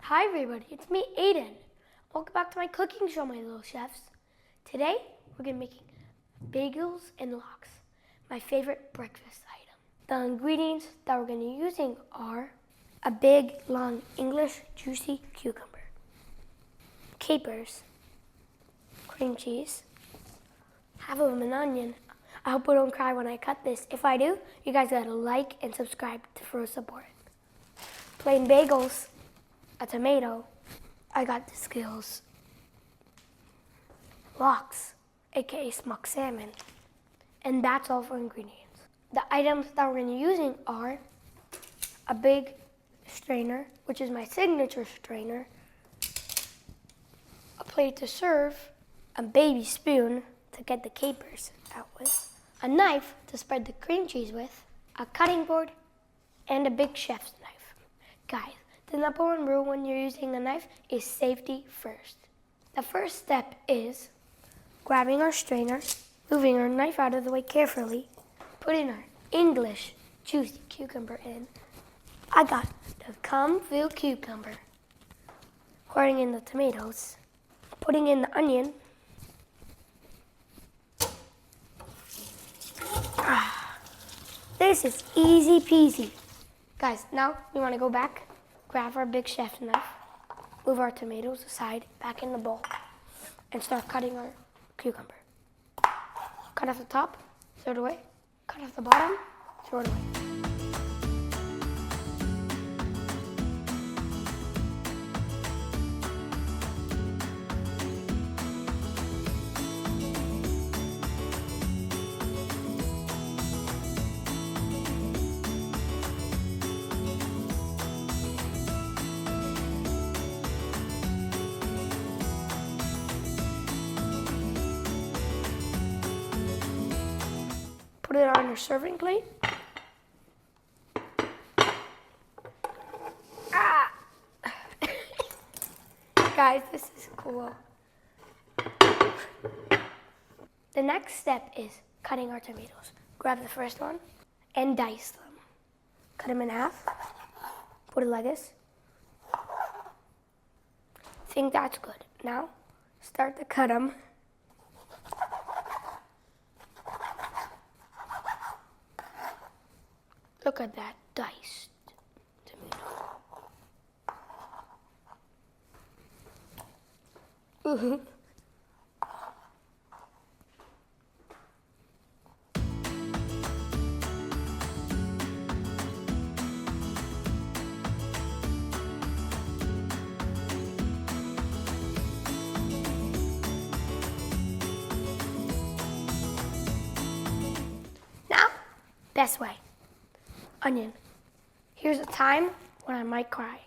Hi everybody, it's me, Aidan. Welcome back to my cooking show, my little chefs. Today, we're gonna be making bagels and lox, my favorite breakfast item. The ingredients that we're gonna be using are a big, long, English, juicy cucumber, capers, cream cheese, half of an onion. I hope I don't cry when I cut this. If I do, you guys gotta like and subscribe for support. Plain bagels, a tomato, I got the skills, lox, aka smoked salmon, and that's all for ingredients. The items that we're going to be using are a big strainer, which is my signature strainer, a plate to serve, a baby spoon to get the capers out with, a knife to spread the cream cheese with, a cutting board, and a big chef's knife. Guys, the number one rule when you're using a knife is safety first. The first step is grabbing our strainer, moving our knife out of the way carefully, putting our English juicy cucumber in. I got the cum-filled cucumber. Pouring in the tomatoes, putting in the onion. This is easy peasy. Guys, now we want to go back, grab our big chef's knife, move our tomatoes aside, back in the bowl, and start cutting our cucumber. Cut off the top, throw it away. Cut off the bottom, throw it away. Put it on your serving plate. Guys, this is cool. The next step is cutting our tomatoes. Grab the first one and dice them. Cut them in half. Put it like this. Think that's good. Now, start to cut them. Look at that diced tomato. Now, best way. Onion. Here's a time when I might cry.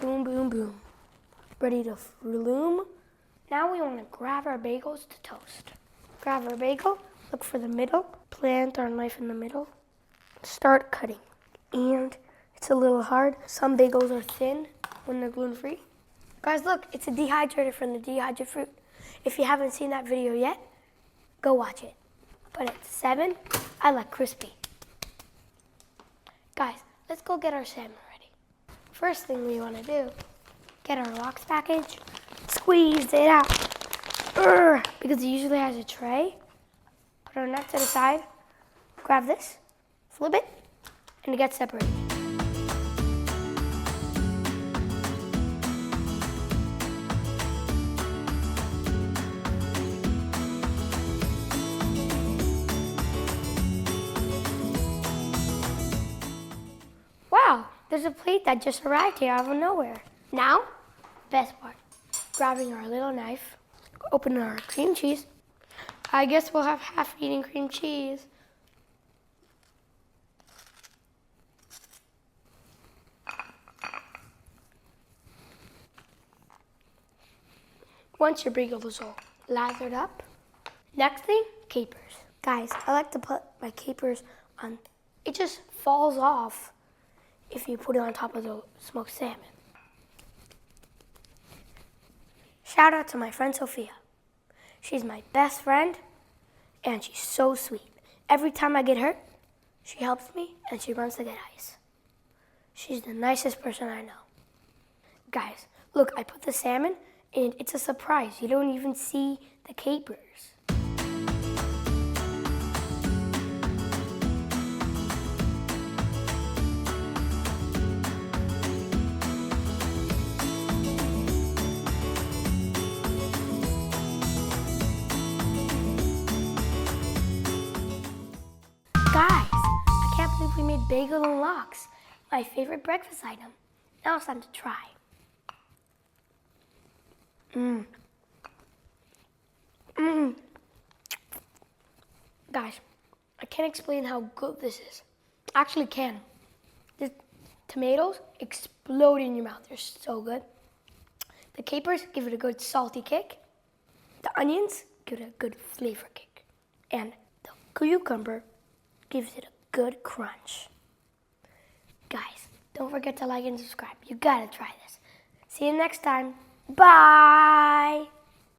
Boom, boom, boom. Ready to loom. Now we want to grab our bagels to toast. Grab our bagel, look for the middle, plant our knife in the middle, start cutting. And it's a little hard. Some bagels are thin when they're gluten-free. Guys, look, it's a dehydrator from the dehydrated fruit. If you haven't seen that video yet, go watch it. But at 7, I like crispy. Guys, let's go get our salmon ready. First thing we want to do, get our lox package, squeeze it out, because it usually has a tray. Put our nut to the side, grab this, flip it, and it gets separated. Wow, there's a plate that just arrived here out of nowhere. Now, best part. Grabbing our little knife, opening our cream cheese. I guess we'll have half-eaten cream cheese. Once your bagel is all lathered up, next thing, capers. Guys, I like to put my capers on, it just falls off if you put it on top of the smoked salmon. Shout out to my friend Sophia. She's my best friend, and she's so sweet. Every time I get hurt, she helps me, and she runs to get ice. She's the nicest person I know. Guys, look, I put the salmon, and it's a surprise. You don't even see the capers. Guys, I can't believe we made Bagels and Lox, my favorite breakfast item. Now it's time to try. Guys, I can't explain how good this is. I actually can. The tomatoes explode in your mouth. They're so good. The capers give it a good salty kick. The onions give it a good flavor kick. And the cucumber gives it a good crunch. Guys, don't forget to like and subscribe. You gotta try this. See you next time. Bye!